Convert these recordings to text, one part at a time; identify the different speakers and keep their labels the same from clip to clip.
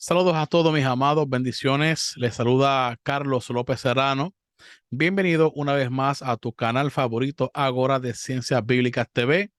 Speaker 1: Saludos a todos mis amados, bendiciones. Les saluda Carlos López Serrano. Bienvenido una vez más a tu canal favorito, Agora de Ciencias Bíblicas TV.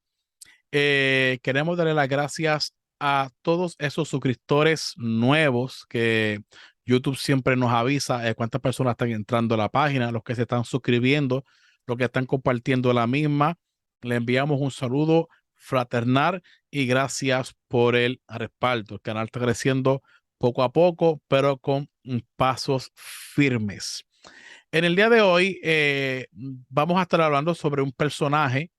Speaker 1: Queremos darle las gracias a todos esos suscriptores nuevos que YouTube siempre nos avisa cuántas personas están entrando a la página, los que se están suscribiendo, los que están compartiendo la misma. Le enviamos un saludo fraternal y gracias por el respaldo. El canal está creciendo poco a poco, pero con pasos firmes. En el día de hoy vamos a estar hablando sobre un personaje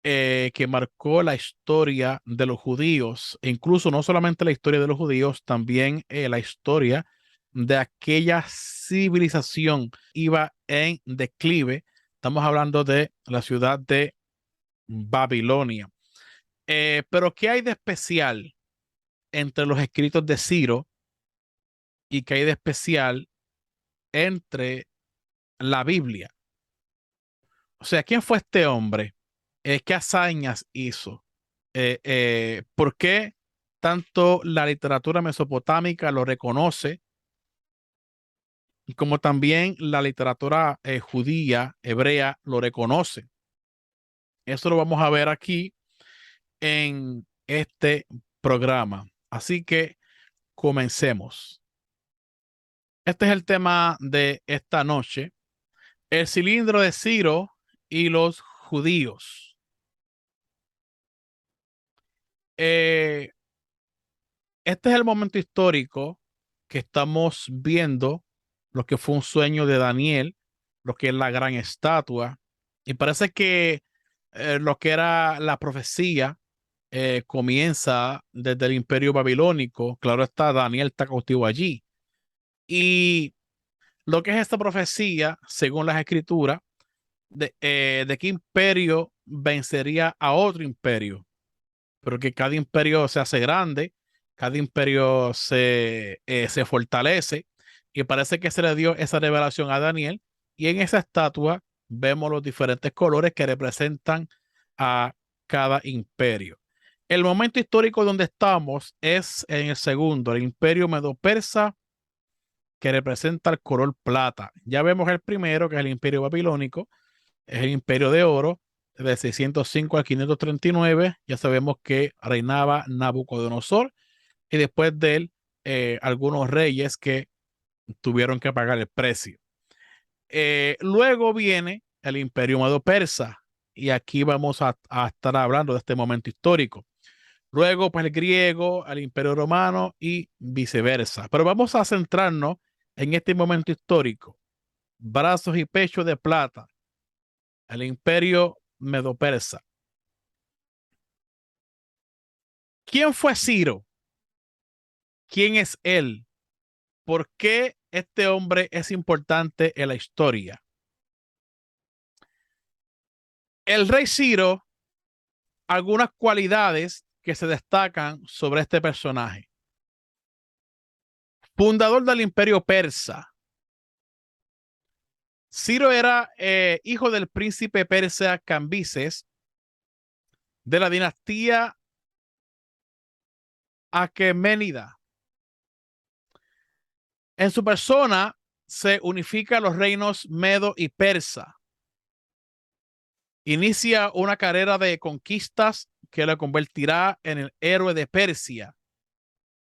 Speaker 1: que marcó la historia de los judíos, e incluso no solamente la historia de los judíos, también la historia de aquella civilización iba en declive. Estamos hablando de la ciudad de Babilonia. Pero ¿qué hay de especial entre los escritos de Ciro y qué hay de especial entre la Biblia? O sea, ¿quién fue este hombre? ¿Qué hazañas hizo? ¿Por qué tanto la literatura mesopotámica lo reconoce como también la literatura judía, hebrea, lo reconoce? Eso lo vamos a ver aquí en este programa. Así que comencemos. Este es el tema de esta noche: el cilindro de Ciro y los judíos. Eh, Este es el momento histórico que estamos viendo, lo que fue un sueño de Daniel, lo que es la gran estatua, y parece que lo que era la profecía comienza desde el imperio babilónico. Claro está, Daniel está cautivo allí. Y lo que es esta profecía, según las escrituras, de qué imperio vencería a otro imperio, pero que cada imperio se hace grande, cada imperio se fortalece, y parece que se le dio esa revelación a Daniel, y en esa estatua vemos los diferentes colores que representan a cada imperio. El momento histórico donde estamos es en el segundo, el imperio medo-persa, que representa el color plata. Ya vemos el primero, que es el imperio babilónico, es el imperio de oro, de 605 al 539. Ya sabemos que reinaba Nabucodonosor, y después de él algunos reyes que tuvieron que pagar el precio. Luego viene el imperio medo-persa, y aquí vamos a estar hablando de este momento histórico. Luego, pues el griego, el imperio romano y viceversa. Pero vamos a centrarnos en este momento histórico: brazos y pecho de plata, el imperio medo-persa. ¿Quién fue Ciro? ¿Quién es él? ¿Por qué este hombre es importante en la historia? El rey Ciro, algunas cualidades que se destacan sobre este personaje: fundador del imperio persa. Ciro era hijo del príncipe persa Cambises, de la dinastía Aqueménida. En su persona se unifican los reinos medo y persa. Inicia una carrera de conquistas que lo convertirá en el héroe de Persia,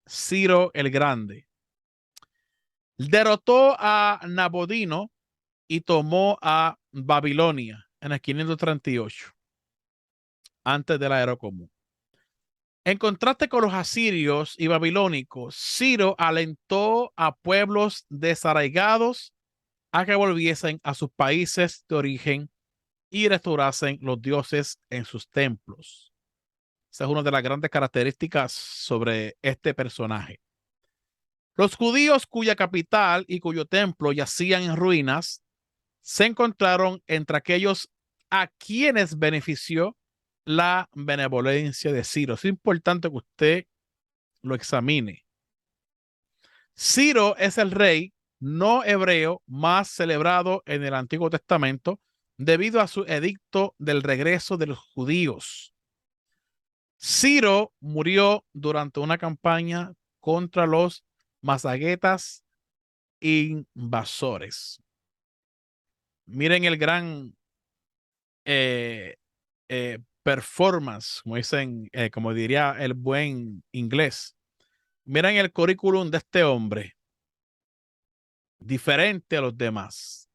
Speaker 1: Ciro el Grande. Derrotó a Nabodino y tomó a Babilonia en el 538, antes de la era común. En contraste con los asirios y babilónicos, Ciro alentó a pueblos desarraigados a que volviesen a sus países de origen y restaurasen los dioses en sus templos. Esa es una de las grandes características sobre este personaje. Los judíos cuya capital y cuyo templo yacían en ruinas se encontraron entre aquellos a quienes benefició la benevolencia de Ciro. Es importante que usted lo examine. Ciro es el rey no hebreo más celebrado en el Antiguo Testamento debido a su edicto del regreso de los judíos. Ciro murió durante una campaña contra los mazaguetas invasores. Miren el gran performance, como dicen, como diría el buen inglés. Miren el currículum de este hombre, diferente a los demás.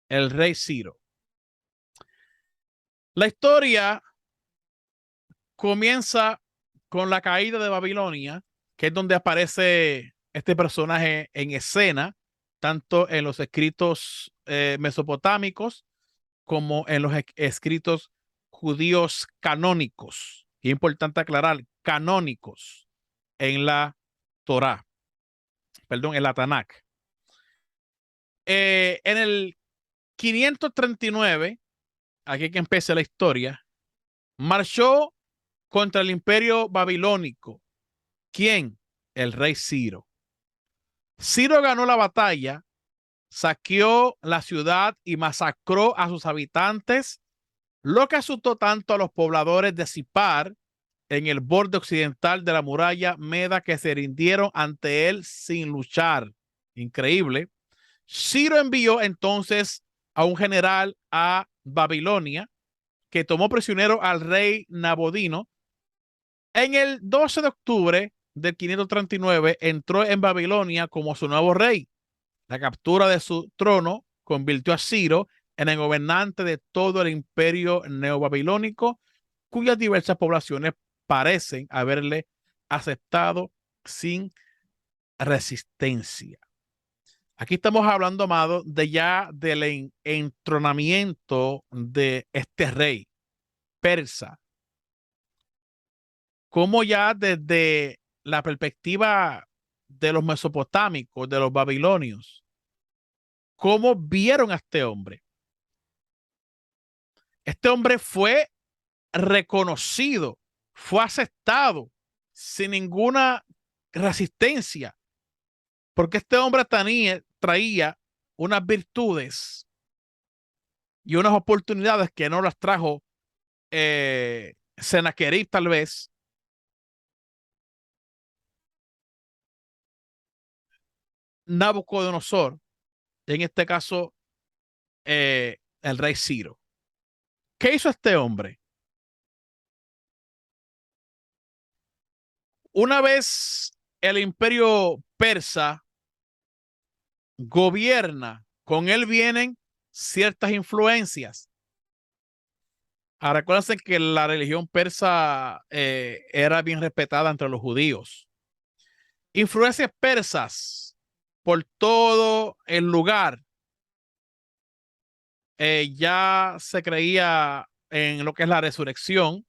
Speaker 1: El rey Ciro. La historia comienza con la caída de Babilonia, que es donde aparece este personaje en escena, tanto en los escritos mesopotámicos como en los escritos judíos canónicos. Y es importante aclarar, canónicos en la Torá, perdón, en la Tanakh. En el 539, aquí que empieza la historia, marchó contra el imperio babilónico. ¿Quién? El rey Ciro. Ciro ganó la batalla, saqueó la ciudad y masacró a sus habitantes, lo que asustó tanto a los pobladores de Sipar en el borde occidental de la muralla Meda que se rindieron ante él sin luchar. Increíble. Ciro envió entonces a un general a Babilonia que tomó prisionero al rey Nabodino. En el 12 de octubre del 539 entró en Babilonia como su nuevo rey. La captura de su trono convirtió a Ciro en el gobernante de todo el imperio neobabilónico, cuyas diversas poblaciones parecen haberle aceptado sin resistencia. Aquí estamos hablando, amado, de ya del entronamiento de este rey persa. Como ya desde la perspectiva de los mesopotámicos, de los babilonios, cómo vieron a este hombre. Este hombre fue reconocido, fue aceptado sin ninguna resistencia, porque este hombre traía unas virtudes y unas oportunidades que no las trajo Sennacherib tal vez, Nabucodonosor, en este caso el rey Ciro. ¿Qué hizo este hombre? Una vez el imperio persa gobierna, con él vienen ciertas influencias. Ahora, recuerden que la religión persa era bien respetada entre los judíos. Influencias persas por todo el lugar. Ya se creía en lo que es la resurrección,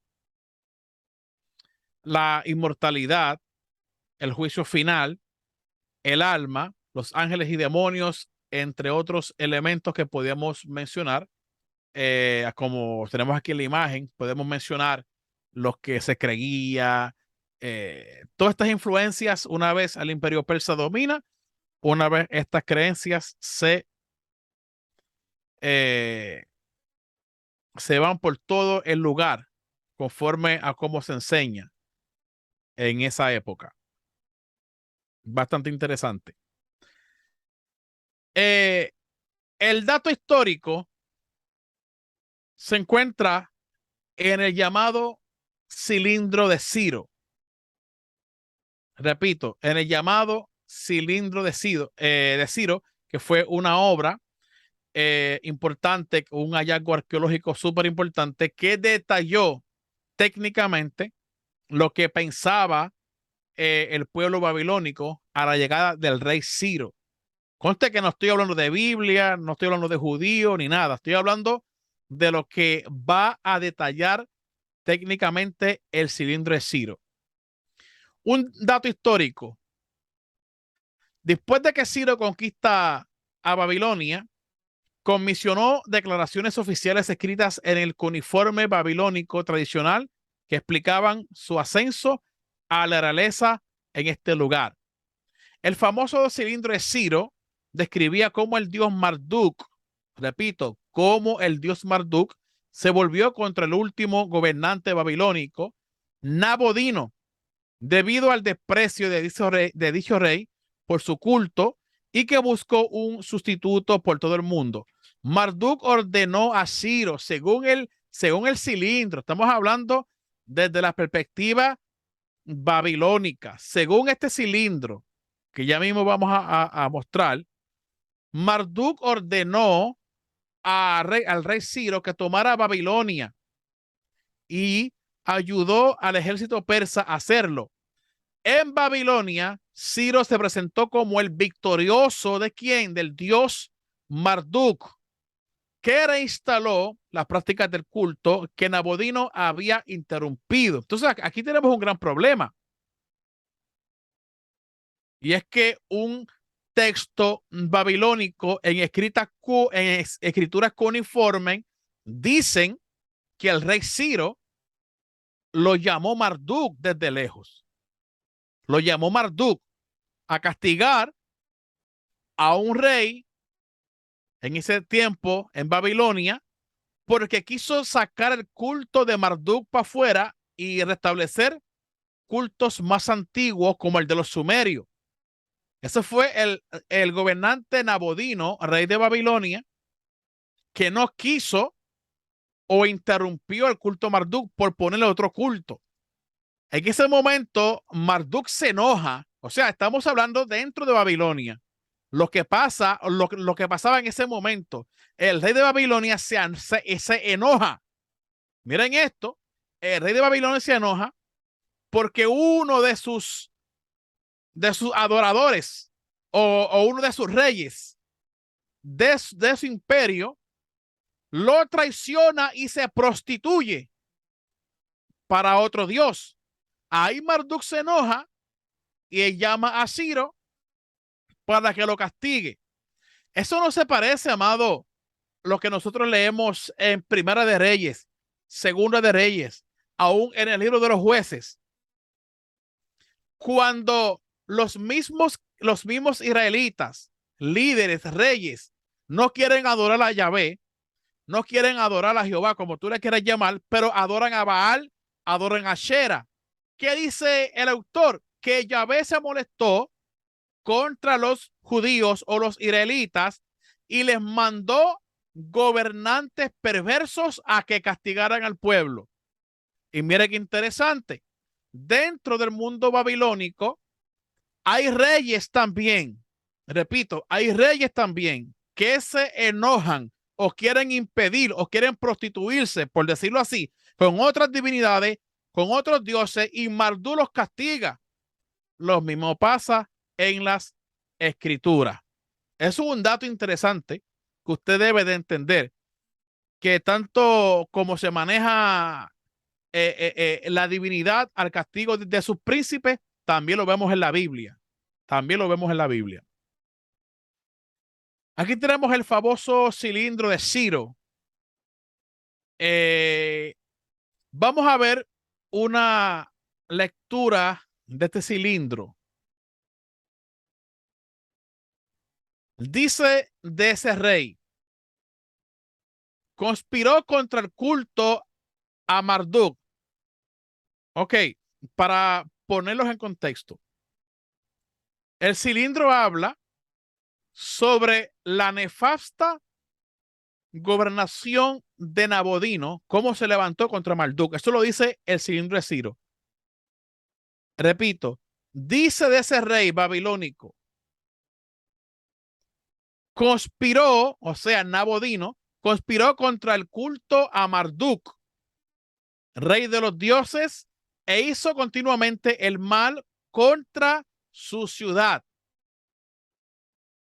Speaker 1: la inmortalidad, el juicio final, el alma, los ángeles y demonios, entre otros elementos que podíamos mencionar. Como tenemos aquí en la imagen, podemos mencionar los que se creía, todas estas influencias, una vez el imperio persa domina, una vez estas creencias se van por todo el lugar conforme a cómo se enseña en esa época. Bastante interesante. El dato histórico se encuentra en el llamado cilindro de Ciro. Repito, en el llamado cilindro de Ciro, que fue una obra importante, un hallazgo arqueológico súper importante que detalló técnicamente lo que pensaba el pueblo babilónico a la llegada del rey Ciro. Conste que no estoy hablando de Biblia, no estoy hablando de judío ni nada, estoy hablando de lo que va a detallar técnicamente el cilindro de Ciro. Un dato histórico. Después de que Ciro conquista a Babilonia, comisionó declaraciones oficiales escritas en el cuneiforme babilónico tradicional que explicaban su ascenso a la realeza en este lugar. El famoso cilindro de Ciro describía cómo el dios Marduk, repito, cómo el dios Marduk se volvió contra el último gobernante babilónico, Nabodino, debido al desprecio de dicho rey por su culto y que buscó un sustituto por todo el mundo. Marduk ordenó a Ciro, según el cilindro, estamos hablando desde la perspectiva babilónica, según este cilindro, que ya mismo vamos a mostrar, Marduk ordenó al rey Ciro que tomara Babilonia y ayudó al ejército persa a hacerlo. En Babilonia, Ciro se presentó como el victorioso de quién, del dios Marduk, que reinstaló las prácticas del culto que Nabonidus había interrumpido. Entonces, aquí tenemos un gran problema. Y es que un texto babilónico en escrituras cuneiformes dicen que el rey Ciro lo llamó Marduk desde lejos. Lo llamó Marduk a castigar a un rey en ese tiempo en Babilonia porque quiso sacar el culto de Marduk para afuera y restablecer cultos más antiguos como el de los sumerios. Ese fue el gobernante Nabonidus, rey de Babilonia, que no quiso o interrumpió el culto Marduk por ponerle otro culto. En ese momento, Marduk se enoja. O sea, estamos hablando dentro de Babilonia. Lo que pasaba en ese momento, el rey de Babilonia se enoja. Miren esto, el rey de Babilonia se enoja porque uno de sus adoradores o uno de sus reyes de su imperio lo traiciona y se prostituye para otro dios. Ahí Marduk se enoja y llama a Ciro para que lo castigue. Eso no se parece, amado, lo que nosotros leemos en Primera de Reyes, Segunda de Reyes, aún en el libro de los jueces. Cuando los mismos israelitas, líderes, reyes, no quieren adorar a Yahvé, no quieren adorar a Jehová, como tú le quieras llamar, pero adoran a Baal, adoran a Shera. ¿Qué dice el autor? Que Yahvé se molestó contra los judíos o los israelitas y les mandó gobernantes perversos a que castigaran al pueblo. Y mire qué interesante. Dentro del mundo babilónico hay reyes también. Repito, hay reyes también que se enojan o quieren impedir o quieren prostituirse, por decirlo así, con otras divinidades, con otros dioses, y Marduk los castiga. Lo mismo pasa en las escrituras. Eso es un dato interesante que usted debe de entender, que tanto como se maneja la divinidad al castigo de sus príncipes, también lo vemos en la Biblia. También lo vemos en la Biblia. Aquí tenemos el famoso cilindro de Ciro. Vamos a ver una lectura de este cilindro. Dice de ese rey: conspiró contra el culto a Marduk. Ok, para ponerlos en contexto. El cilindro habla sobre la nefasta gobernación de Nabonidus, cómo se levantó contra Marduk. Esto lo dice el cilindro de Ciro. Repito, dice de ese rey babilónico: conspiró, o sea, Nabonidus, conspiró contra el culto a Marduk, rey de los dioses, e hizo continuamente el mal contra su ciudad.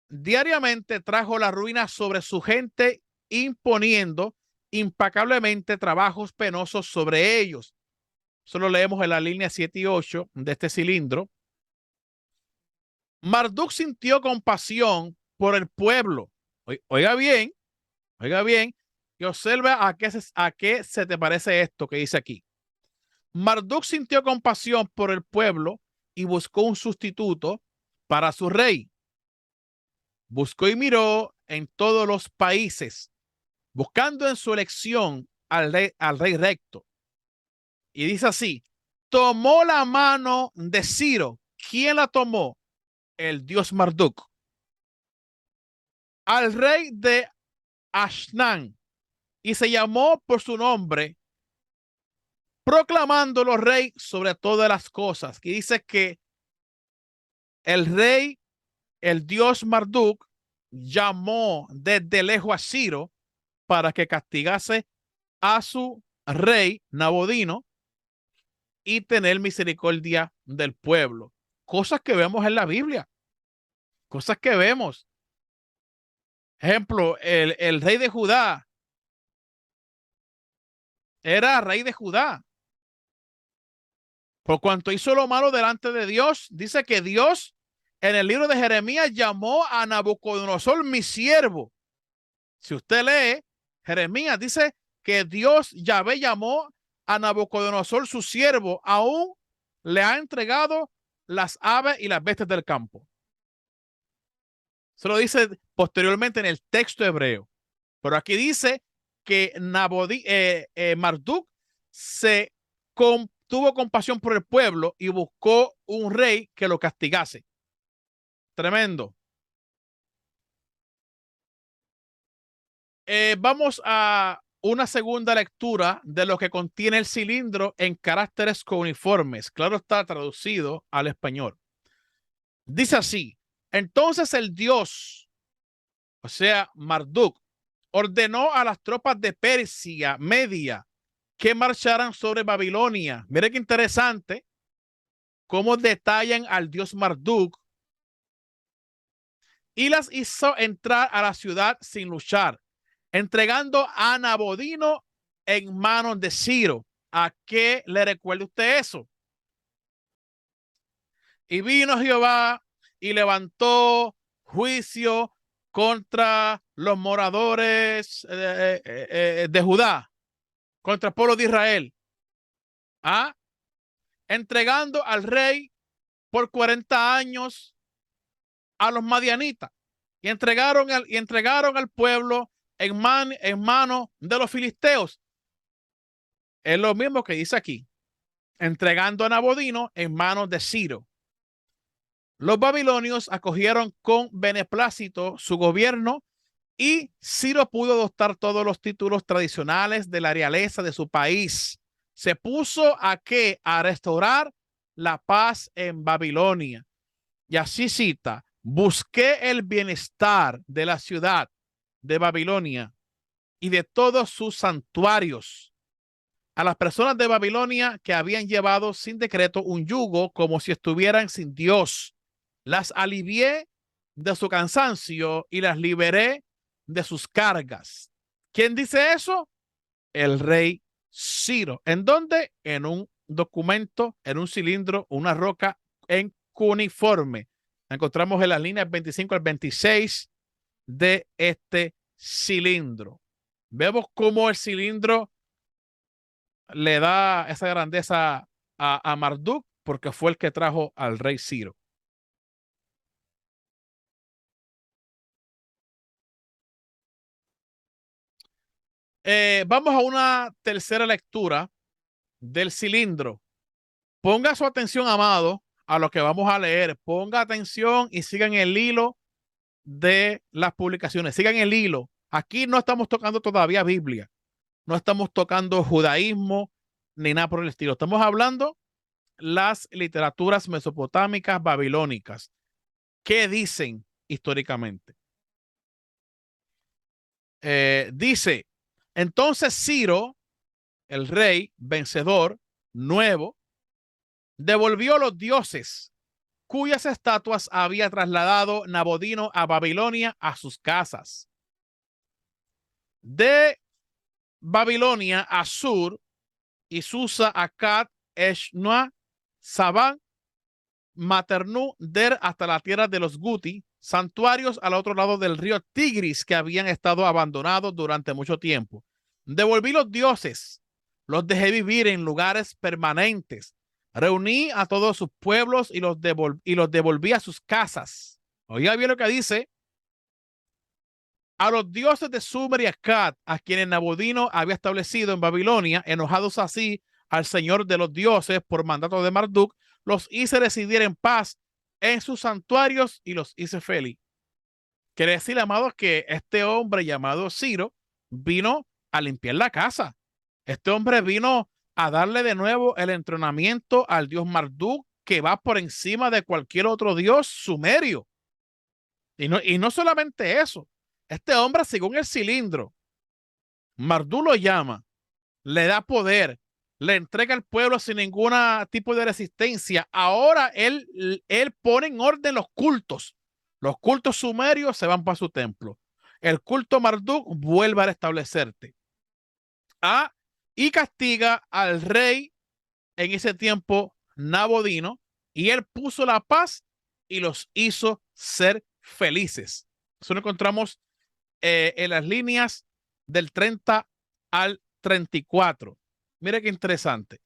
Speaker 1: Diariamente trajo la ruina sobre su gente, imponiendo impecablemente trabajos penosos sobre ellos. Eso lo leemos en la línea 7 y 8 de este cilindro. Marduk sintió compasión por el pueblo. Oiga bien, y observa a qué se te parece esto que dice aquí. Marduk sintió compasión por el pueblo y buscó un sustituto para su rey. Buscó y miró en todos los países, buscando en su elección al rey recto. Y dice así: tomó la mano de Ciro. ¿Quién la tomó? El dios Marduk. Al rey de Ashnán, y se llamó por su nombre, proclamándolo rey sobre todas las cosas. Y dice que el rey, el dios Marduk, llamó desde lejos a Ciro para que castigase a su rey Nabodino y tener misericordia del pueblo. Cosas que vemos en la Biblia, cosas que vemos. Ejemplo, el rey de Judá era rey de Judá. Por cuanto hizo lo malo delante de Dios, dice que Dios en el libro de Jeremías llamó a Nabucodonosor mi siervo. Si usted lee Jeremías, dice que Dios Yahvé llamó a Nabucodonosor su siervo, aún le ha entregado las aves y las bestias del campo. Se lo dice posteriormente en el texto hebreo. Pero aquí dice que Marduk tuvo compasión por el pueblo y buscó un rey que lo castigase. Tremendo. Vamos a una segunda lectura de lo que contiene el cilindro en caracteres cuneiformes. Claro, está traducido al español. Dice así: entonces el dios, o sea, Marduk, ordenó a las tropas de Persia, Media, que marcharan sobre Babilonia. Mire qué interesante cómo detallan al dios Marduk, y las hizo entrar a la ciudad sin luchar, entregando a Nabodino en manos de Ciro. ¿A qué le recuerda usted eso? Y vino Jehová y levantó juicio contra los moradores de Judá, contra el pueblo de Israel, ¿ah? Entregando al rey por 40 años a los madianitas, y entregaron al pueblo en manos de los filisteos. Es lo mismo que dice aquí, entregando a Nabodino en manos de Ciro. Los babilonios acogieron con beneplácito su gobierno, y Ciro pudo adoptar todos los títulos tradicionales de la realeza de su país. Se puso a restaurar la paz en Babilonia. Y así cita: busqué el bienestar de la ciudad de Babilonia y de todos sus santuarios. A las personas de Babilonia que habían llevado sin decreto un yugo como si estuvieran sin Dios, las alivié de su cansancio y las liberé de sus cargas. ¿Quién dice eso? El rey Ciro. ¿En dónde? En un documento, en un cilindro, una roca en cuneiforme. Encontramos en las líneas 25 al 26 de este cilindro. Vemos cómo el cilindro le da esa grandeza a Marduk, porque fue el que trajo al rey Ciro. Vamos a una tercera lectura del cilindro. Ponga su atención, amado, a lo que vamos a leer. Ponga atención y sigan el hilo de las publicaciones. Sigan el hilo. Aquí no estamos tocando todavía Biblia. No estamos tocando judaísmo ni nada por el estilo. Estamos hablando las literaturas mesopotámicas babilónicas. ¿Qué dicen históricamente? Dice, entonces Ciro, el rey vencedor, nuevo, devolvió los dioses cuyas estatuas había trasladado Nabodino a Babilonia a sus casas. De Babilonia a Sur y Susa, Akkad, Eshnoa, Sabán, Maternú, Der, hasta la tierra de los Guti, santuarios al otro lado del río Tigris que habían estado abandonados durante mucho tiempo. Devolví los dioses, los dejé vivir en lugares permanentes. Reuní a todos sus pueblos y los devolví a sus casas. Oiga bien lo que dice. A los dioses de Sumer y Akkad, a quienes Nabodino había establecido en Babilonia, enojados así, al Señor de los dioses por mandato de Marduk, los hice residir en paz en sus santuarios y los hice feliz. Quiere decir, amados, que este hombre llamado Ciro vino a limpiar la casa. Este hombre vino a darle de nuevo el entrenamiento al dios Marduk, que va por encima de cualquier otro dios sumerio. Y no solamente eso, este hombre, según el cilindro, Marduk lo llama, le da poder, le entrega al pueblo sin ningún tipo de resistencia. Ahora él pone en orden los cultos. Los cultos sumerios se van para su templo. El culto Marduk vuelve a restablecerte. Y castiga al rey en ese tiempo Nabodino, y él puso la paz y los hizo ser felices. Eso lo encontramos en las líneas del 30 al 34. Mire qué interesante.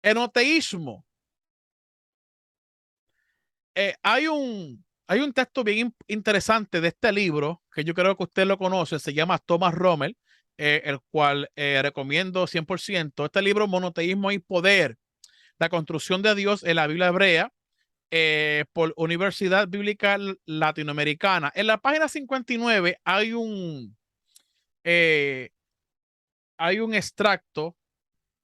Speaker 1: Enoteísmo. Hay un texto bien interesante de este libro, que yo creo que usted lo conoce, se llama Thomas Rommel, el cual recomiendo 100%. Este libro, Monoteísmo y Poder, la construcción de Dios en la Biblia hebrea, por Universidad Bíblica Latinoamericana. En la página 59 hay un extracto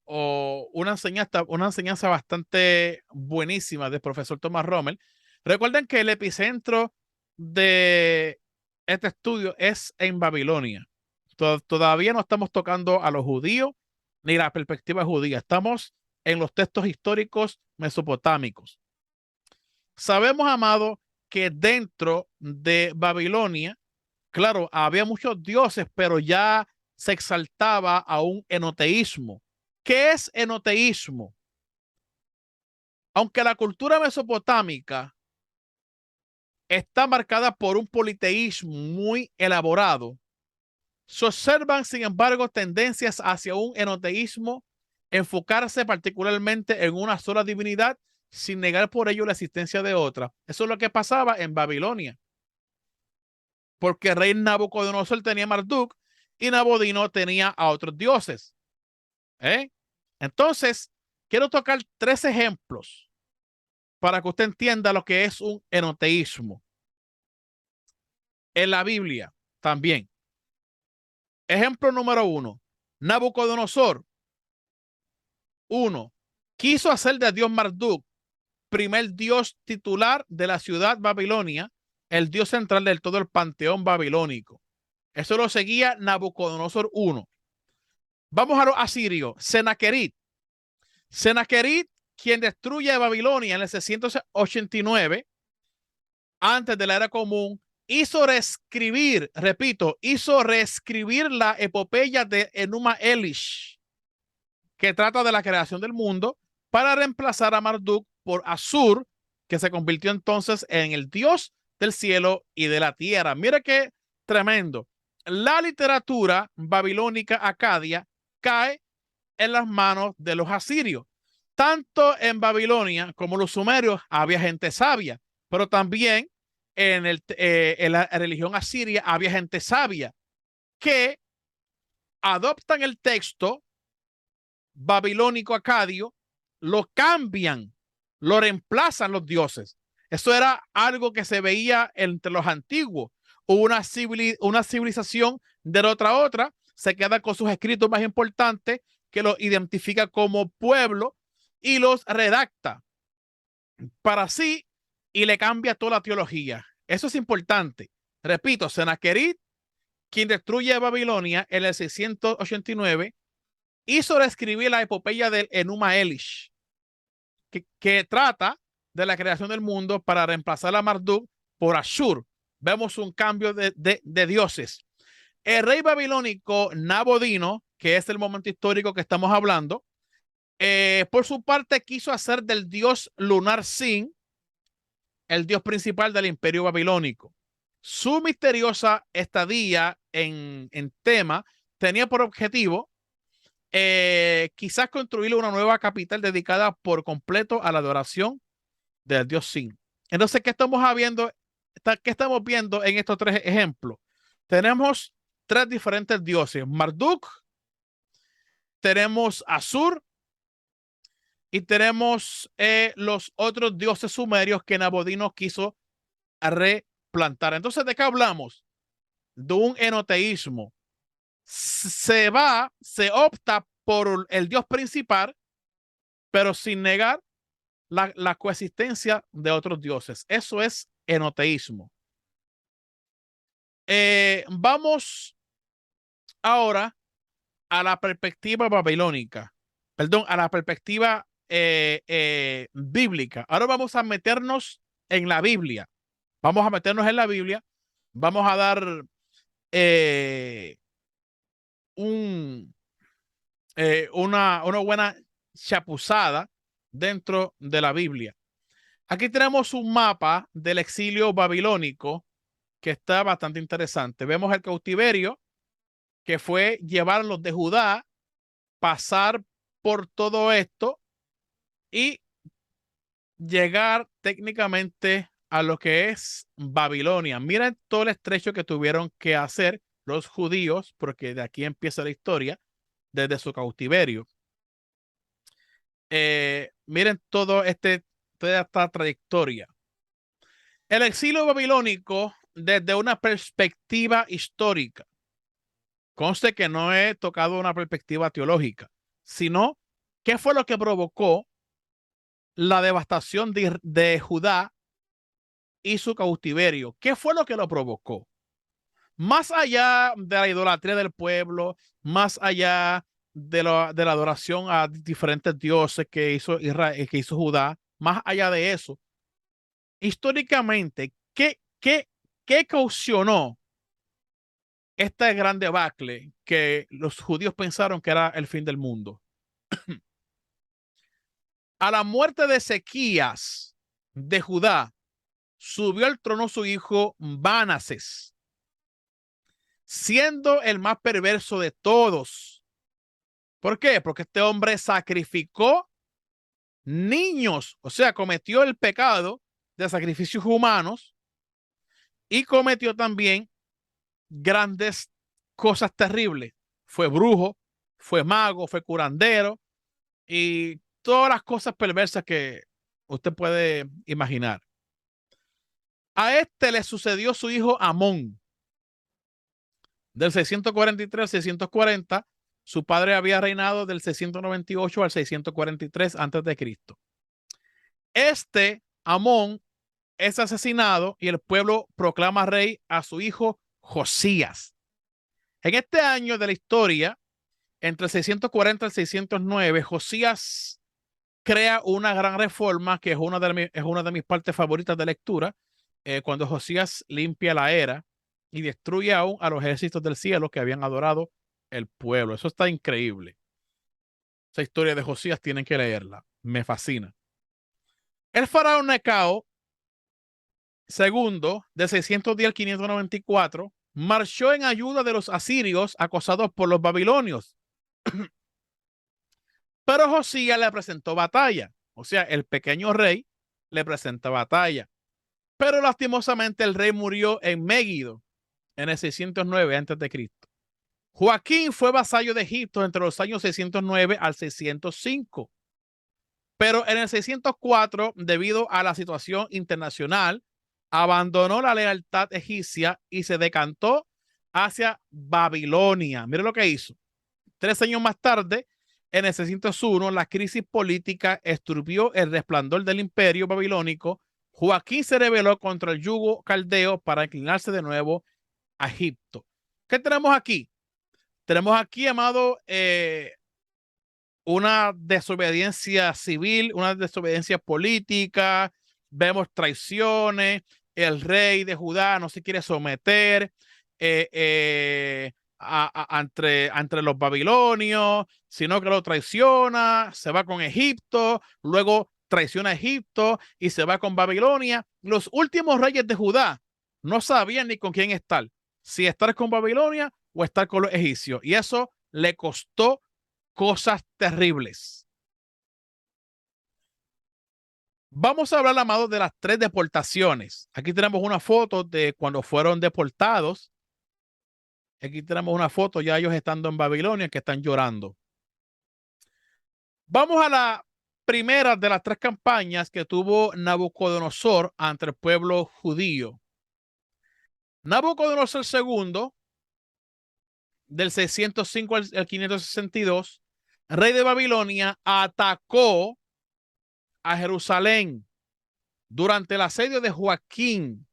Speaker 1: o una enseñanza bastante buenísima del profesor Thomas Rommel. Recuerden que el epicentro de este estudio es en Babilonia. Todavía no estamos tocando a los judíos ni la perspectiva judía. Estamos en los textos históricos mesopotámicos. Sabemos, amado, que dentro de Babilonia, claro, había muchos dioses, pero ya se exaltaba a un enoteísmo. ¿Qué es enoteísmo? Aunque la cultura mesopotámica está marcada por un politeísmo muy elaborado, se observan, sin embargo, tendencias hacia un enoteísmo, enfocarse particularmente en una sola divinidad sin negar por ello la existencia de otra. Eso es lo que pasaba en Babilonia, porque el rey Nabucodonosor tenía Marduk y Nabodino tenía a otros dioses. Entonces, quiero tocar 3 ejemplos para que usted entienda lo que es un enoteísmo. En la Biblia también. Ejemplo número 1. Nabucodonosor, 1, quiso hacer de Dios Marduk primer dios titular de la ciudad Babilonia, el dios central del todo el panteón babilónico. Eso lo seguía Nabucodonosor 1. Vamos a los asirios. Senaquerit, quien destruye Babilonia en el 689 antes de la era común, hizo reescribir la epopeya de Enuma Elish, que trata de la creación del mundo, para reemplazar a Marduk por Asur, que se convirtió entonces en el dios del cielo y de la tierra. Mira qué tremendo. La literatura babilónica acadia cae en las manos de los asirios. Tanto en Babilonia como los sumerios había gente sabia, pero también en la religión asiria había gente sabia que adoptan el texto babilónico acadio, lo cambian, lo reemplazan los dioses. Eso era algo que se veía entre los antiguos. Una civilización de otra a otra se queda con sus escritos más importantes, que los identifica como pueblo y los redacta para sí y le cambia toda la teología. Eso es importante. Repito, Senaquerit, quien destruye Babilonia en el 689, hizo reescribir la epopeya del Enuma Elish, que trata de la creación del mundo para reemplazar a Marduk por Ashur. Vemos un cambio de dioses. El rey babilónico Nabodino, que es el momento histórico que estamos hablando, por su parte quiso hacer del dios lunar Sin el dios principal del imperio babilónico. Su misteriosa estadía en Tema tenía por objetivo quizás construir una nueva capital dedicada por completo a la adoración del dios Sin. Entonces, ¿qué estamos viendo en estos 3 ejemplos? Tenemos 3 diferentes dioses: Marduk, tenemos Asur y tenemos los otros dioses sumerios que Nabonidus quiso replantar. Entonces, ¿de qué hablamos? De un enoteísmo. Se opta por el dios principal, pero sin negar la coexistencia de otros dioses. Eso es enoteísmo. Vamos ahora a la perspectiva babilónica, perdón, a la perspectiva bíblica. Ahora vamos a meternos en la Biblia. Vamos a meternos en la Biblia. Vamos a dar una buena chapuzada dentro de la Biblia. Aquí tenemos un mapa del exilio babilónico que está bastante interesante. Vemos el cautiverio, que fue llevarlos de Judá, pasar por todo esto y llegar técnicamente a lo que es Babilonia. Miren todo el estrecho que tuvieron que hacer los judíos, porque de aquí empieza la historia, desde su cautiverio. Miren toda esta trayectoria. El exilio babilónico desde una perspectiva histórica. Conste que no he tocado una perspectiva teológica, sino qué fue lo que provocó la devastación de Judá y su cautiverio. ¿Qué fue lo que lo provocó? Más allá de la idolatría del pueblo, más allá de la adoración a diferentes dioses que hizo Israel, que hizo Judá, más allá de eso, históricamente, ¿qué causó esta gran debacle que los judíos pensaron que era el fin del mundo? A la muerte de Ezequías de Judá, subió al trono su hijo Manases, siendo el más perverso de todos. ¿Por qué? Porque este hombre sacrificó niños, o sea, cometió el pecado de sacrificios humanos y cometió también grandes cosas terribles. Fue brujo, fue mago, fue curandero y todas las cosas perversas que usted puede imaginar. A este le sucedió su hijo Amón. Del 643 al 640, su padre había reinado del 698 al 643 antes de Cristo. Este Amón es asesinado y el pueblo proclama rey a su hijo Josías. En este año de la historia, entre el 640 y el 609, Josías crea una gran reforma que es una de mis partes favoritas de lectura, cuando Josías limpia la era y destruye aún a los ejércitos del cielo que habían adorado el pueblo. Eso está increíble. Esa historia de Josías tienen que leerla. Me fascina. El faraón Necao II, de 610 al 594, marchó en ayuda de los asirios acosados por los babilonios. Pero Josías le presentó batalla. O sea, el pequeño rey le presenta batalla. Pero lastimosamente el rey murió en Megiddo en el 609 a.C. Joaquín fue vasallo de Egipto entre los años 609 al 605. Pero en el 604, debido a la situación internacional, abandonó la lealtad egipcia y se decantó hacia Babilonia. Mire lo que hizo. 3 años más tarde, en el 601, la crisis política esturbió el resplandor del imperio babilónico. Joaquín se rebeló contra el yugo caldeo para inclinarse de nuevo a Egipto. ¿Qué tenemos aquí? Tenemos aquí, amado, una desobediencia civil, una desobediencia política, vemos traiciones, el rey de Judá no se quiere someter entre los babilonios, sino que lo traiciona, se va con Egipto, luego traiciona a Egipto y se va con Babilonia. Los últimos reyes de Judá no sabían ni con quién estar, si estar con Babilonia o estar con los egipcios, y eso le costó cosas terribles. Vamos a hablar, amados, de las 3 deportaciones. Aquí tenemos una foto de cuando fueron deportados. Aquí tenemos una foto ya ellos estando en Babilonia, que están llorando. Vamos a la primera de las tres campañas que tuvo Nabucodonosor ante el pueblo judío. Nabucodonosor II, del 605 al 562, rey de Babilonia, atacó a Jerusalén durante el asedio de Joaquín.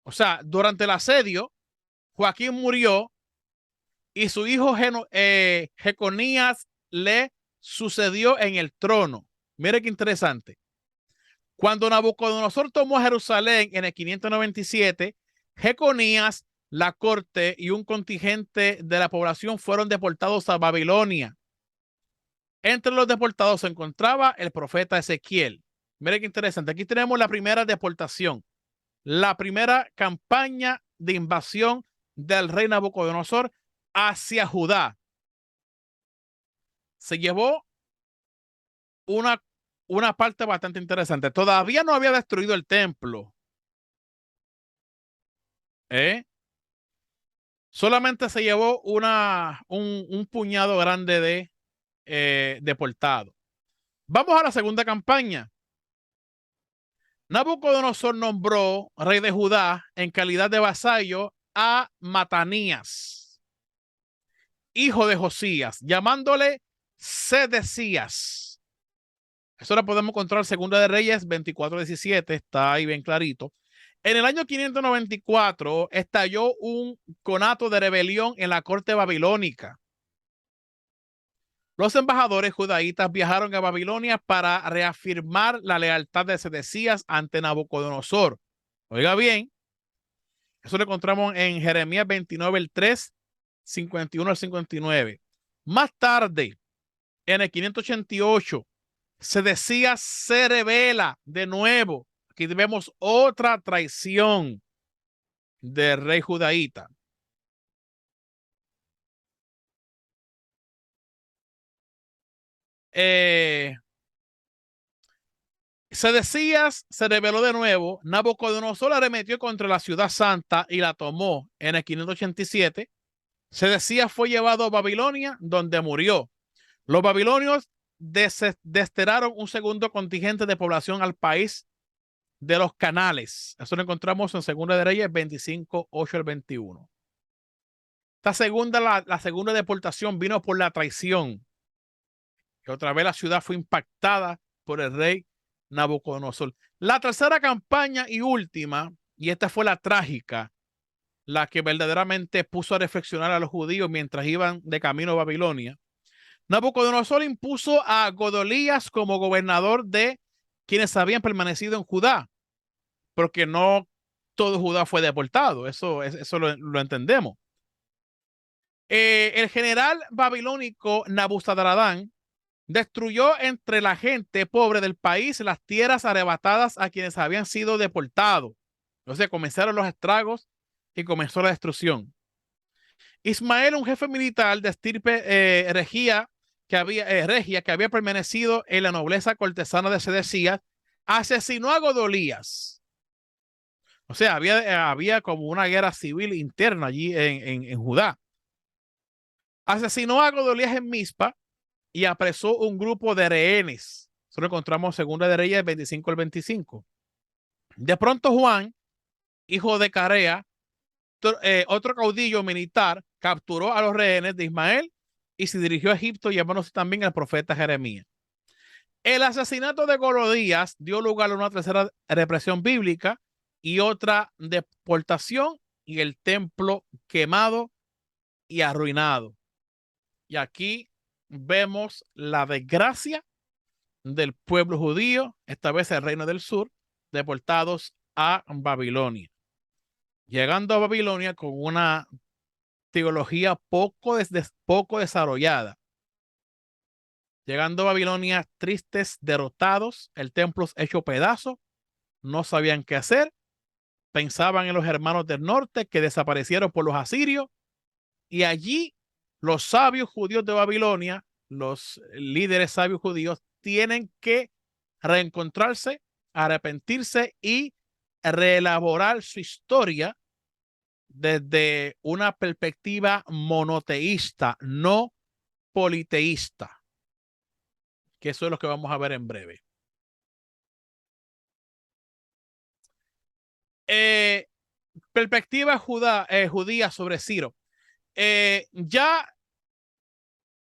Speaker 1: O sea, durante el asedio, Joaquín murió y su hijo Jeconías le sucedió en el trono. Mire qué interesante. Cuando Nabucodonosor tomó a Jerusalén en el 597, Jeconías, la corte y un contingente de la población fueron deportados a Babilonia. Entre los deportados se encontraba el profeta Ezequiel. Mire qué interesante. Aquí tenemos la primera deportación, la primera campaña de invasión del rey Nabucodonosor hacia Judá. Se llevó una parte bastante interesante. Todavía no había destruido el templo. Solamente se llevó un puñado grande de deportados. Vamos a la segunda campaña. Nabucodonosor nombró rey de Judá en calidad de vasallo a Matanías, hijo de Josías, llamándole Sedecías. Eso lo podemos encontrar en Segunda de Reyes 24:17, está ahí bien clarito. En el año 594 estalló un conato de rebelión en la corte babilónica. Los embajadores judaítas viajaron a Babilonia para reafirmar la lealtad de Sedecías ante Nabucodonosor. Oiga bien, eso lo encontramos en Jeremías 29, el 3, 51 al 59. Más tarde, en el 588, Sedecías se revela de nuevo. Aquí vemos otra traición del rey judaíta. Sedecías se rebeló de nuevo. Nabucodonosor arremetió contra la ciudad santa y la tomó en el 587. Sedecías fue llevado a Babilonia, donde murió. Los babilonios desterraron un segundo contingente de población al país de los canales. Eso lo encontramos en Segunda de Reyes 25, 8 al 21. Esta segunda, la segunda deportación vino por la traición. Que otra vez la ciudad fue impactada por el rey Nabucodonosor. La tercera campaña y última, y esta fue la trágica, la que verdaderamente puso a reflexionar a los judíos mientras iban de camino a Babilonia. Nabucodonosor impuso a Godolías como gobernador de quienes habían permanecido en Judá, porque no todo Judá fue deportado, eso lo entendemos. El general babilónico Nabuzaradán destruyó entre la gente pobre del país las tierras arrebatadas a quienes habían sido deportados. Entonces comenzaron los estragos y comenzó la destrucción. Ismael, un jefe militar de estirpe regia que había permanecido en la nobleza cortesana de Sedecías, asesinó a Godolías. O sea, había como una guerra civil interna allí en Judá. Asesinó a Godolías en Mizpa y apresó un grupo de rehenes. Eso lo encontramos en Segunda de Reyes 25 al 25. De pronto Juan, hijo de Carea, otro caudillo militar, capturó a los rehenes de Ismael y se dirigió a Egipto, llevándose también al profeta Jeremías. El asesinato de Godolías dio lugar a una tercera represión bíblica y otra deportación y el templo quemado y arruinado. Y aquí vemos la desgracia del pueblo judío, esta vez el reino del sur, deportados a Babilonia. Llegando a Babilonia con una teología poco desarrollada. Llegando a Babilonia tristes, derrotados, el templo hecho pedazos, no sabían qué hacer, pensaban en los hermanos del norte que desaparecieron por los asirios, y allí los sabios judíos de Babilonia, los líderes sabios judíos, tienen que reencontrarse, arrepentirse y reelaborar su historia desde una perspectiva monoteísta, no politeísta. que eso es lo que vamos a ver en breve. Perspectiva judía sobre Ciro. Ya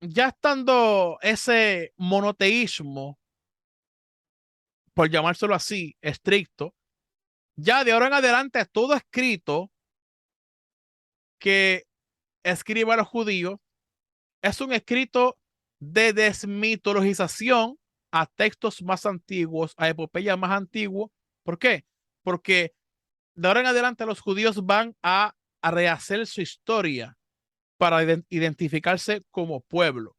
Speaker 1: estando ese monoteísmo, por llamárselo así, estricto, ya de ahora en adelante todo escrito que escriba a los judíos es un escrito de desmitologización a textos más antiguos, a epopeyas más antiguos. ¿Por qué? Porque de ahora en adelante los judíos van a rehacer su historia para identificarse como pueblo.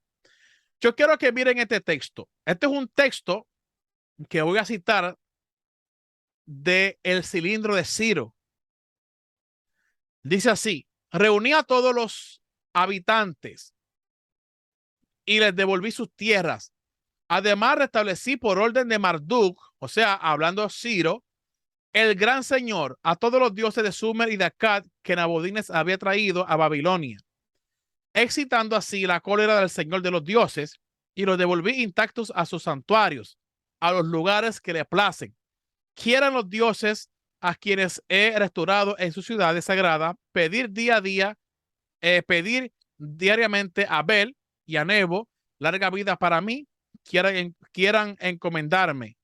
Speaker 1: Yo quiero que miren este texto. Este es un texto que voy a citar de El cilindro de Ciro. Dice así: reuní a todos los habitantes y les devolví sus tierras. Además, restablecí por orden de Marduk, o sea, hablando Ciro, el gran señor, a todos los dioses de Sumer y de Akkad que Nabonidus había traído a Babilonia, excitando así la cólera del señor de los dioses, y los devolví intactos a sus santuarios, a los lugares que le placen. Quieran los dioses a quienes he restaurado en sus ciudades sagradas, pedir día a día, pedir diariamente a Bel y a Nebo larga vida para mí, quieran encomendarme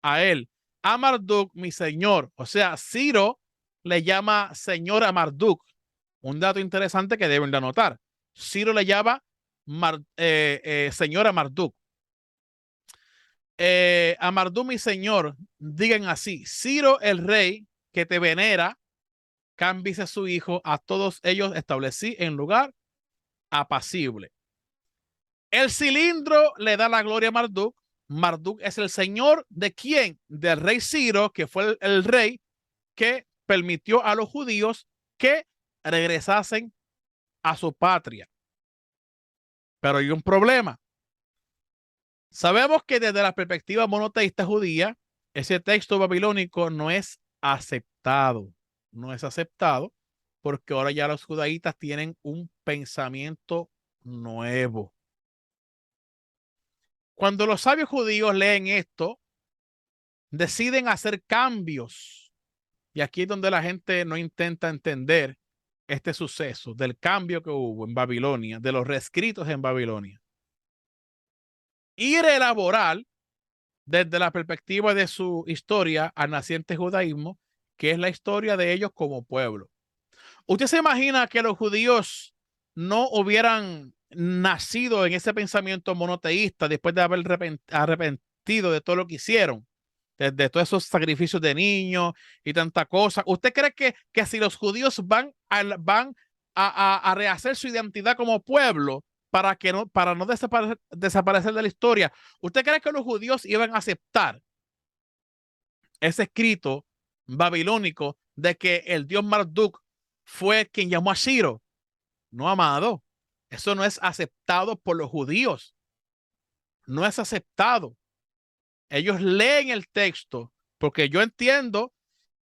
Speaker 1: a él, a Marduk, mi señor. O sea, Ciro le llama señor a Marduk. Un dato interesante que deben de anotar. Ciro le llama señor a Marduk. A Marduk, mi señor, digan así: Ciro, el rey que te venera, cámbiese a su hijo, a todos ellos establecí en lugar apacible. El cilindro le da la gloria a Marduk. Marduk es el señor de quién? Del rey Ciro, que fue el rey que permitió a los judíos que regresasen a su patria. Pero hay un problema. Sabemos que desde la perspectiva monoteísta judía, ese texto babilónico no es aceptado. No es aceptado porque ahora ya los judaítas tienen un pensamiento nuevo. Cuando los sabios judíos leen esto, deciden hacer cambios. Y aquí es donde la gente no intenta entender este suceso del cambio que hubo en Babilonia, de los reescritos en Babilonia. Y reelaborar desde la perspectiva de su historia al naciente judaísmo, que es la historia de ellos como pueblo. ¿Usted se imagina que los judíos no hubieran nacido en ese pensamiento monoteísta después de haber arrepentido de todo lo que hicieron? De todos esos sacrificios de niños y tanta cosa. ¿Usted cree que si los judíos van a rehacer su identidad como pueblo para no desaparecer de la historia, usted cree que los judíos iban a aceptar ese escrito babilónico de que el dios Marduk fue quien llamó a Ciro? No, amado. Eso no es aceptado por los judíos. No es aceptado. Ellos leen el texto porque yo entiendo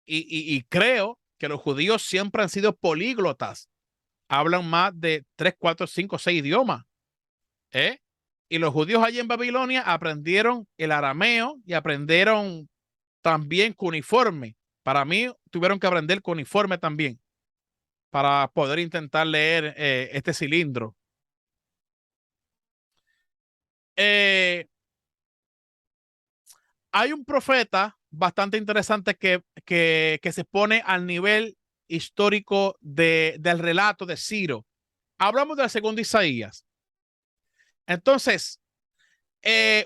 Speaker 1: y creo que los judíos siempre han sido políglotas. Hablan más de 3, 4, 5, 6 idiomas. Y los judíos allí en Babilonia aprendieron el arameo y aprendieron también cuneiforme. Para mí tuvieron que aprender cuneiforme también para poder intentar leer este cilindro. Hay un profeta bastante interesante que se pone al nivel histórico del relato de Ciro. Hablamos del segundo Isaías. Entonces,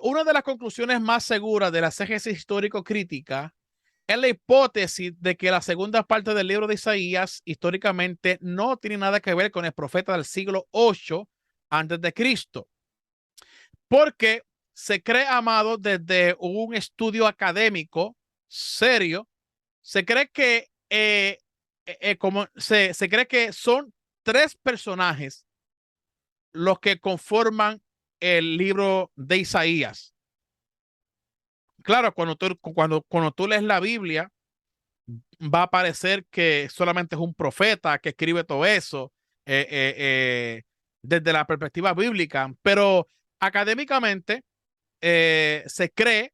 Speaker 1: una de las conclusiones más seguras de la exégesis histórico-crítica es la hipótesis de que la segunda parte del libro de Isaías históricamente no tiene nada que ver con el profeta del siglo 8 antes de Cristo. Porque se cree, amado, desde un estudio académico serio, se cree que se cree que son 3 personajes los que conforman el libro de Isaías. Claro, cuando tú lees la Biblia, va a parecer que solamente es un profeta que escribe todo eso desde la perspectiva bíblica, pero académicamente se cree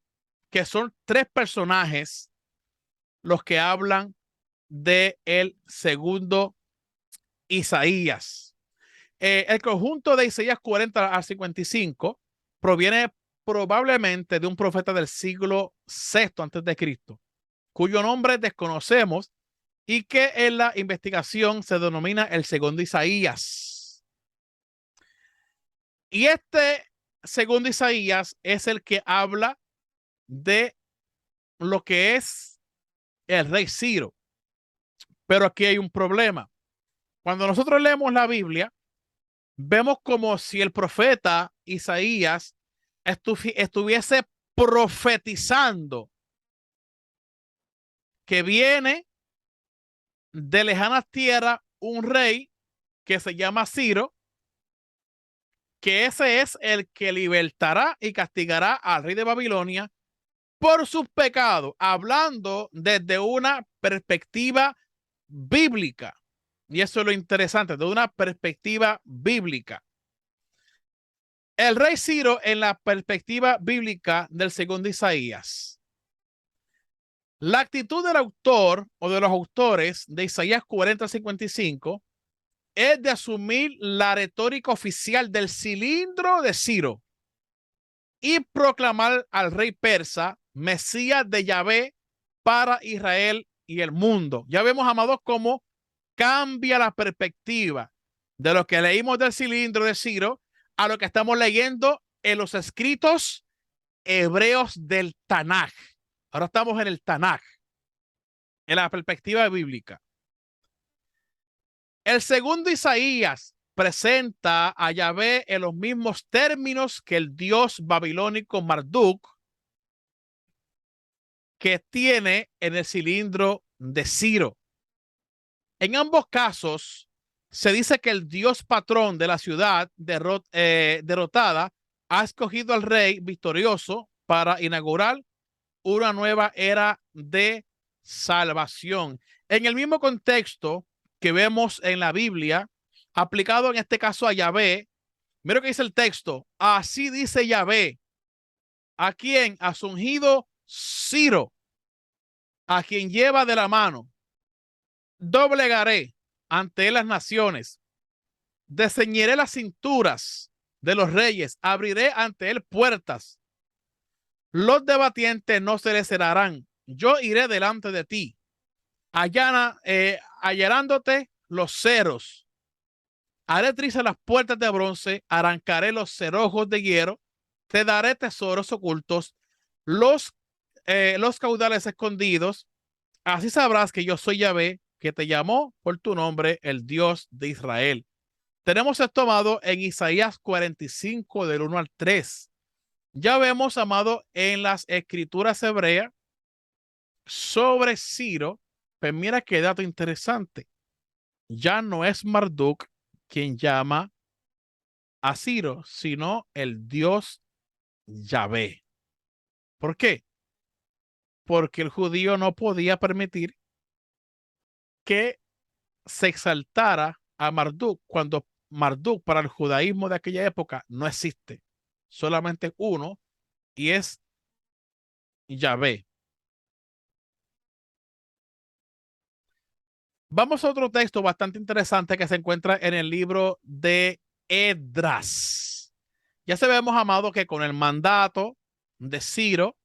Speaker 1: que son tres personajes los que hablan de el segundo Isaías. El conjunto de Isaías 40 al 55 proviene probablemente de un profeta del siglo VI antes de Cristo, cuyo nombre desconocemos y que en la investigación se denomina el segundo Isaías. Y este segundo Isaías es el que habla de lo que es el rey Ciro. Pero aquí hay un problema. Cuando nosotros leemos la Biblia, vemos como si el profeta Isaías estuviese profetizando que viene de lejanas tierras un rey que se llama Ciro, que ese es el que libertará y castigará al rey de Babilonia por sus pecados, hablando desde una perspectiva bíblica. Y eso es lo interesante, de una perspectiva bíblica. El rey Ciro en la perspectiva bíblica del segundo Isaías. La actitud del autor o de los autores de Isaías 40-55 es de asumir la retórica oficial del cilindro de Ciro y proclamar al rey persa Mesías de Yahvé para Israel y el mundo. Ya vemos, amados, cómo cambia la perspectiva de lo que leímos del cilindro de Ciro a lo que estamos leyendo en los escritos hebreos del Tanaj. Ahora estamos en el Tanaj, en la perspectiva bíblica. El segundo Isaías presenta a Yahvé en los mismos términos que el dios babilónico Marduk, que tiene en el cilindro de Ciro. En ambos casos, se dice que el dios patrón de la ciudad derrotada ha escogido al rey victorioso para inaugurar una nueva era de salvación. En el mismo contexto que vemos en la Biblia, aplicado en este caso a Yahvé, mira lo que dice el texto. Así dice Yahvé, a quien ha ungido Ciro, a quien lleva de la mano. Doblegaré ante él las naciones, desceñiré las cinturas de los reyes, abriré ante él puertas. Los debatientes no se le cerrarán. Yo iré delante de ti, allanándote los ceros. Haré trizas las puertas de bronce, arrancaré los cerrojos de hierro, te daré tesoros ocultos, los caudales escondidos. Así sabrás que yo soy Yahvé, que te llamó por tu nombre, el Dios de Israel. Tenemos esto, amado, en Isaías 45, del 1 al 3. Ya vemos, amado, en las escrituras hebreas sobre Ciro, pues mira qué dato interesante. Ya no es Marduk quien llama a Ciro, sino el Dios Yahvé. ¿Por qué? Porque el judío no podía permitir que se exaltara a Marduk cuando Marduk para el judaísmo de aquella época no existe. Solamente uno, y es Yahvé. Vamos a otro texto bastante interesante que se encuentra en el libro de Esdras. Ya sabemos, amado, que con el mandato de Ciro,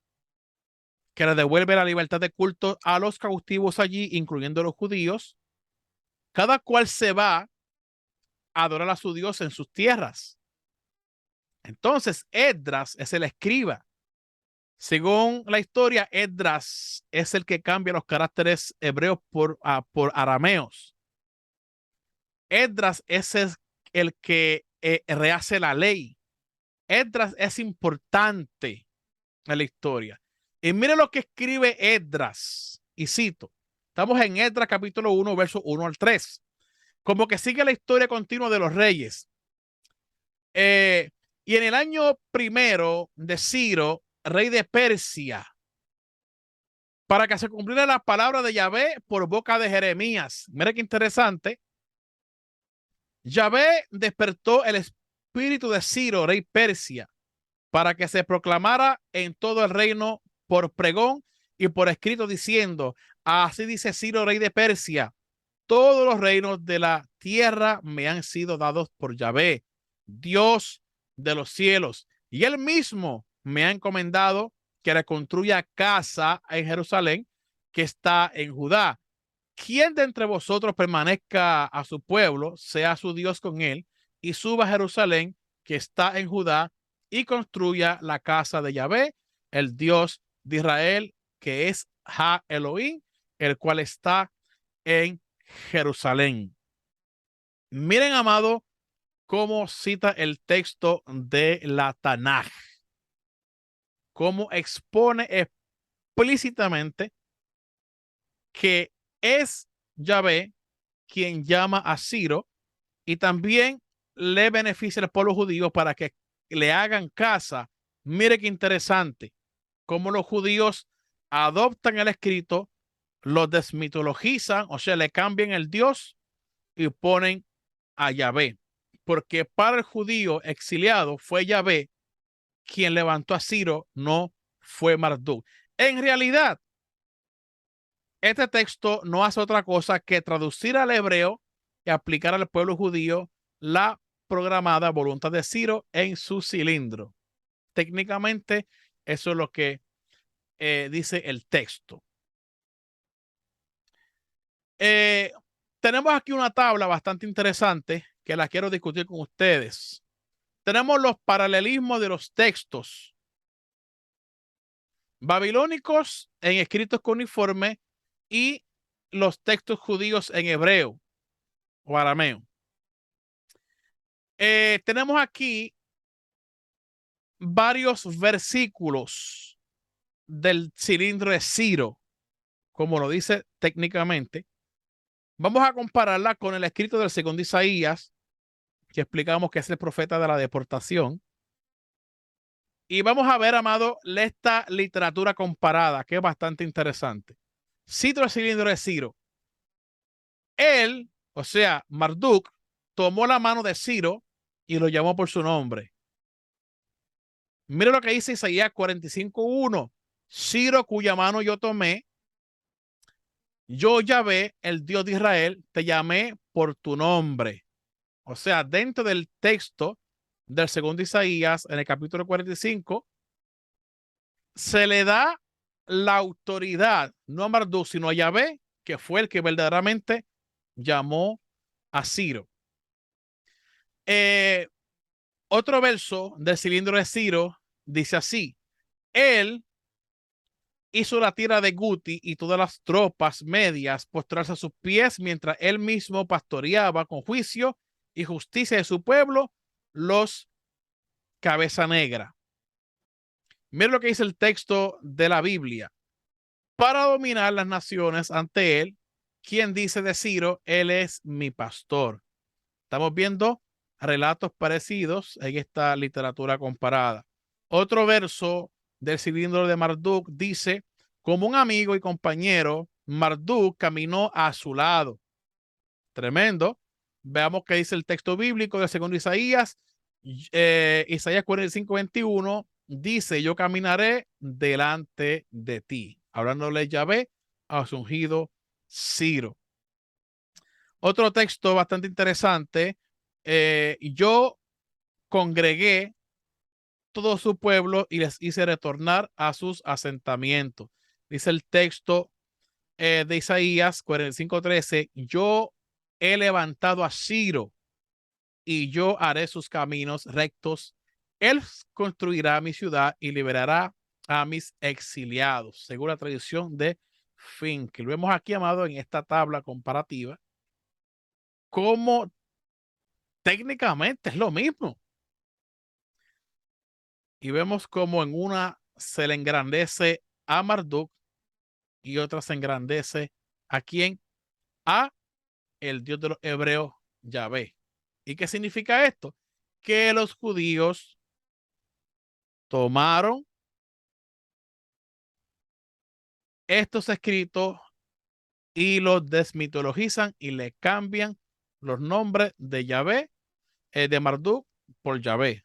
Speaker 1: que le devuelve la libertad de culto a los cautivos allí, incluyendo los judíos, cada cual se va a adorar a su Dios en sus tierras. Entonces, Esdras es el escriba. Según la historia, Esdras es el que cambia los caracteres hebreos por arameos. Esdras es el que rehace la ley. Esdras es importante en la historia. Y mire lo que escribe Esdras, y cito, estamos en Esdras capítulo 1, verso 1 al 3, como que sigue la historia continua de los reyes. Y en el año primero de Ciro, rey de Persia, para que se cumpliera la palabra de Yahvé por boca de Jeremías. Mira qué interesante. Yahvé despertó el espíritu de Ciro, rey Persia, para que se proclamara en todo el reino por pregón y por escrito diciendo, así dice Ciro, rey de Persia, todos los reinos de la tierra me han sido dados por Yahvé, Dios de los cielos, y él mismo me ha encomendado que le construya casa en Jerusalén, que está en Judá. ¿Quién de entre vosotros permanezca a su pueblo, sea su Dios con él, y suba a Jerusalén, que está en Judá, y construya la casa de Yahvé, el Dios de Israel, que es Ha Elohim, el cual está en Jerusalén? Miren, amado, cómo cita el texto de la Tanaj, cómo expone explícitamente que es Yahvé quien llama a Ciro y también le beneficia al pueblo judío para que le hagan casa. Mire qué interesante, cómo los judíos adoptan el escrito, lo desmitologizan, o sea, le cambian el Dios y ponen a Yahvé. Porque para el judío exiliado fue Yahvé quien levantó a Ciro, no fue Marduk. En realidad, este texto no hace otra cosa que traducir al hebreo y aplicar al pueblo judío la programada voluntad de Ciro en su cilindro. Técnicamente, eso es lo que dice el texto. Eh, Tenemos aquí una tabla bastante interesante que la quiero discutir con ustedes. Tenemos los paralelismos de los textos babilónicos en escritos cuneiforme y los textos judíos en hebreo o arameo. Tenemos aquí varios versículos del cilindro de Ciro, como lo dice técnicamente. Vamos a compararla con el escrito del segundo Isaías, que explicamos que es el profeta de la deportación. Y vamos a ver, amado, esta literatura comparada, que es bastante interesante. Cito el cilindro de Ciro. Él, o sea, Marduk, tomó la mano de Ciro y lo llamó por su nombre. Mira lo que dice Isaías 45:1. Ciro, cuya mano yo tomé, yo Yahvé, el Dios de Israel, te llamé por tu nombre. O sea, dentro del texto del segundo Isaías, en el capítulo 45, se le da la autoridad, no a Marduk, sino a Yahvé, que fue el que verdaderamente llamó a Ciro. Otro verso del cilindro de Ciro dice así: él hizo la tierra de Guti y todas las tropas medias postrarse a sus pies mientras él mismo pastoreaba con juicio y justicia de su pueblo, los cabeza negra. Mira lo que dice el texto de la Biblia. Para dominar las naciones ante él, quien dice de Ciro, él es mi pastor. Estamos viendo relatos parecidos en esta literatura comparada. Otro verso del cilindro de Marduk dice: como un amigo y compañero, Marduk caminó a su lado. Tremendo. Veamos qué dice el texto bíblico de segundo Isaías. Isaías 45:21 dice: yo caminaré delante de ti. Hablándole Yahvé a su ungido Ciro. Otro texto bastante interesante. Yo congregué todo su pueblo y les hice retornar a sus asentamientos. Dice el texto de Isaías 45:13: yo he levantado a Ciro y yo haré sus caminos rectos. Él construirá mi ciudad y liberará a mis exiliados, según la tradición de Finkel. Lo vemos aquí, amado, en esta tabla comparativa, como técnicamente es lo mismo. Y vemos como en una se le engrandece a Marduk y otra se engrandece a quien, a el Dios de los hebreos, Yahvé. ¿Y qué significa esto? Que los judíos tomaron estos escritos y los desmitologizan y le cambian los nombres de Yahvé, de Marduk, por Yahvé.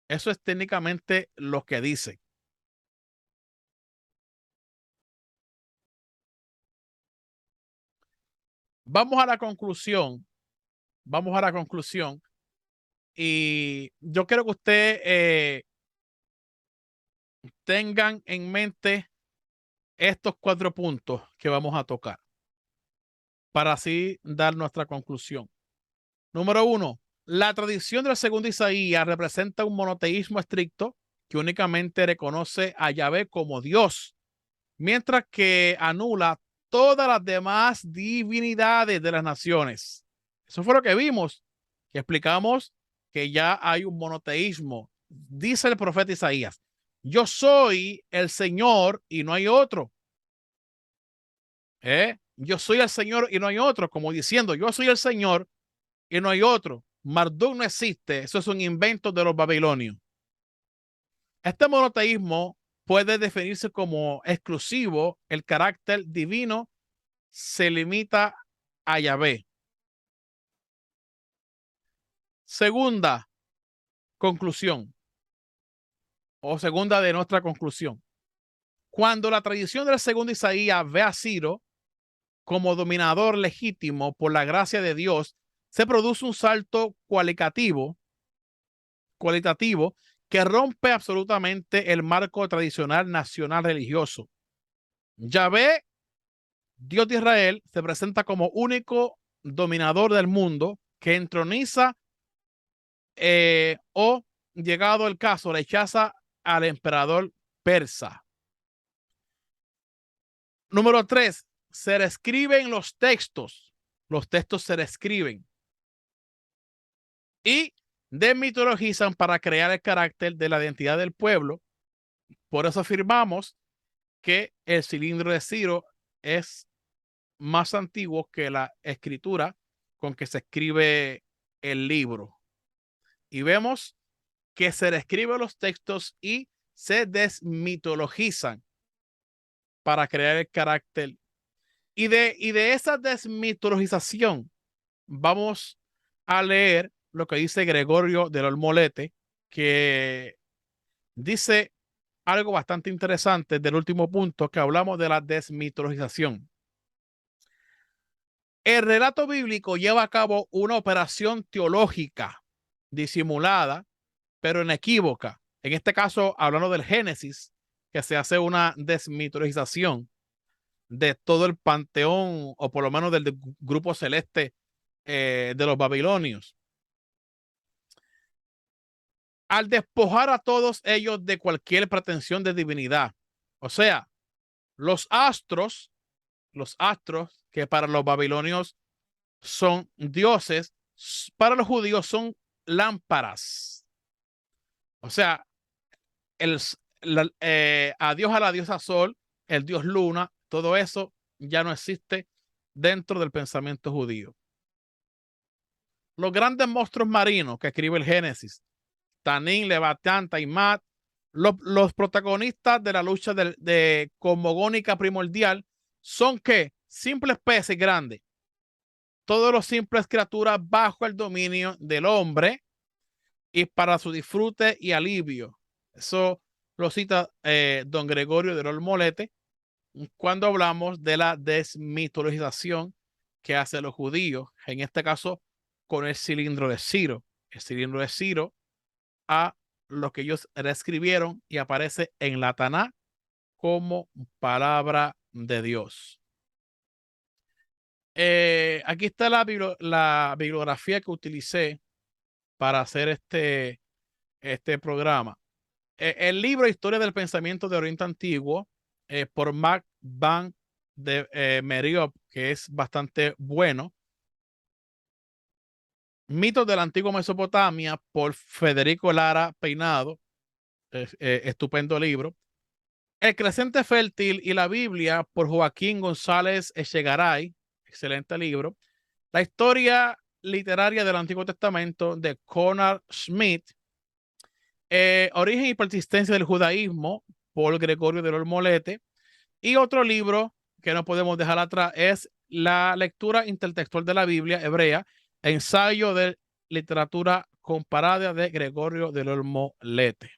Speaker 1: Eso es técnicamente lo que dice. Vamos a la conclusión. Vamos a la conclusión. Y yo quiero que usted tengan en mente estos 4 puntos que vamos a tocar para así dar nuestra conclusión. Número 1. La tradición del segundo Isaías representa un monoteísmo estricto que únicamente reconoce a Yahvé como Dios, mientras que anula todas las demás divinidades de las naciones. Eso fue lo que vimos, que explicamos que ya hay un monoteísmo. Dice el profeta Isaías, yo soy el Señor y no hay otro. Yo soy el Señor y no hay otro, como diciendo, yo soy el Señor y no hay otro. Marduk no existe, eso es un invento de los babilonios. Este monoteísmo puede definirse como exclusivo, el carácter divino se limita a Yahvé. Segunda conclusión, o segunda de nuestra conclusión. Cuando la tradición del segundo Isaías ve a Ciro como dominador legítimo por la gracia de Dios, se produce un salto cualitativo que rompe absolutamente el marco tradicional nacional religioso. Yahvé, Dios de Israel, se presenta como único dominador del mundo que entroniza o, llegado el caso, rechaza al emperador persa. Número 3. Se reescriben los textos. Los textos se reescriben y desmitologizan para crear el carácter de la identidad del pueblo. Por eso afirmamos que el cilindro de Ciro es más antiguo que la escritura con que se escribe el libro. Y vemos que se reescriben los textos y se desmitologizan para crear el carácter. Y de esa desmitologización vamos a leer lo que dice Gregorio del Olmolete, que dice algo bastante interesante del último punto que hablamos de la desmitologización. El relato bíblico lleva a cabo una operación teológica disimulada, pero inequívoca. En este caso, hablando del Génesis, que se hace una desmitologización de todo el panteón, o por lo menos del grupo celeste de los babilonios. Al despojar a todos ellos de cualquier pretensión de divinidad. O sea, los astros, que para los babilonios son dioses, para los judíos son lámparas. O sea, adiós a la diosa Sol, el dios Luna, todo eso ya no existe dentro del pensamiento judío. Los grandes monstruos marinos que escribe el Génesis, Tanín, Leviatán, Tiamat, los protagonistas de la lucha de cosmogónica primordial son ¿qué? Simples peces grandes. Todos los simples criaturas bajo el dominio del hombre y para su disfrute y alivio. Eso lo cita don Gregorio del Olmolete cuando hablamos de la desmitologización que hacen los judíos, en este caso con el cilindro de Ciro. El cilindro de Ciro a lo que ellos reescribieron y aparece en la Taná como palabra de Dios. Aquí está la bibliografía que utilicé para hacer este programa. El libro Historia del Pensamiento de Oriente Antiguo por Mark Van de Meriop, que es bastante bueno. Mitos de la Antigua Mesopotamia por Federico Lara Peinado, estupendo libro. El Crescente Fértil y la Biblia por Joaquín González Echegaray, excelente libro. La historia literaria del Antiguo Testamento de Conrad Schmidt. Origen y persistencia del judaísmo por Gregorio del Olmolete. Y otro libro que no podemos dejar atrás es la lectura intertextual de la Biblia hebrea, ensayo de literatura comparada de Gregorio del Olmo Lete.